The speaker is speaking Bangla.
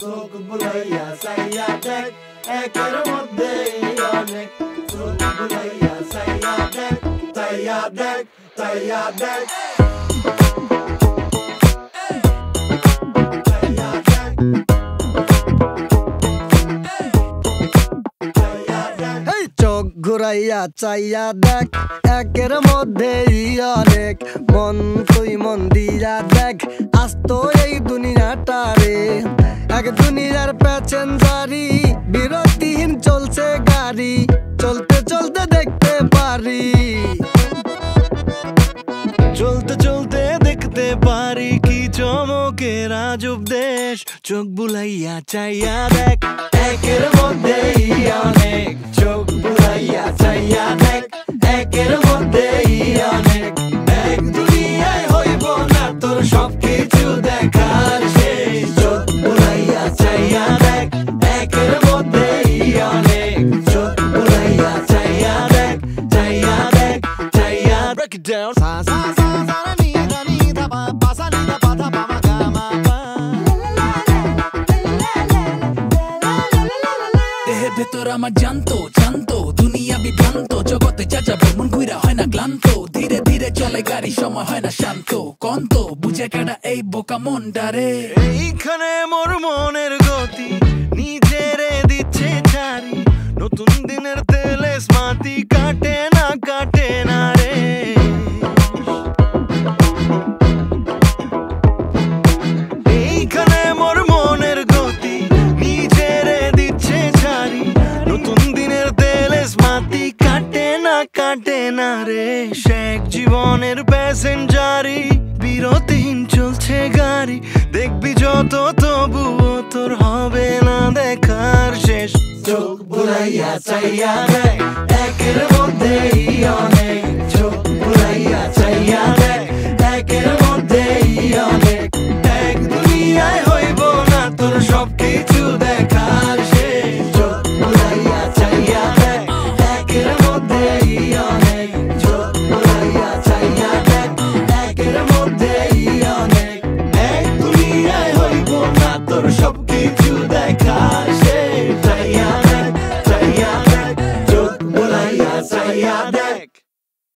চোখ বুলাইয়া চাইয়া দেখ একের মধ্যে অনেক চোখ বুলাইয়া চাইয়া দেখ চাইয়া দেখ চাইয়া দেখ চোখ ঘুরাইয়া চাইয়া দেখ একের মধ্যে অনেক মন তুই মন দিয়া দেখ আজ তো এই দুনিয়াটা রে এক দুনিয়ার প্যাসেঞ্জারি বিরতিহীন চলছে গাড়ি চলতে চলতে দেখতে পারি চলতে চলতে দেখতে পারি কি চমকের আজব দেশ চোখ বুলাইয়া চাইয়া দেখ একের মধ্যে অনেক চোখ বুলাইয়া চাইয়া দেখ একের মধ্যে অনেক এক দুনিয়ায় হইব না তোর সবকিছু দেখার শেষ চোখ বুলাইয়া চাইয়া দেখ একের মধ্যে অনেক চোখ বুলাইয়া চাইয়া দেখ চাইয়া দেখ চাইয়া break it down ভেতর আমার জানতো জানতো দুনিয়া বিভ্রান্ত জগতে যা যাবে মন ঘুরা হয় না ক্লান্ত ধীরে ধীরে চলে গাড়ি সময় হয় না শান্ত কন্ত বুঝে কাটা এই বোকা মন ডারে এইখানে মোর মনের গতি নিজেরে দিচ্ছে ছাড়ি নতুন দিনের তেলে স্মাতি কাটে না রে এইখানে মোর মনের গতি নিজেরে দিচ্ছে ছাড়ি নতুন দিনের তেলে স্মাতি কাটে না রে শেখ জীবনের প্যাসেঞ্জারি বিরতিহীন চলছে গাড়ি দেখবি যত তবুও তোর হবে না দেখার শেষ চোখ বুলাইয়া চাইয়া দেখ একের মধ্যে অনেক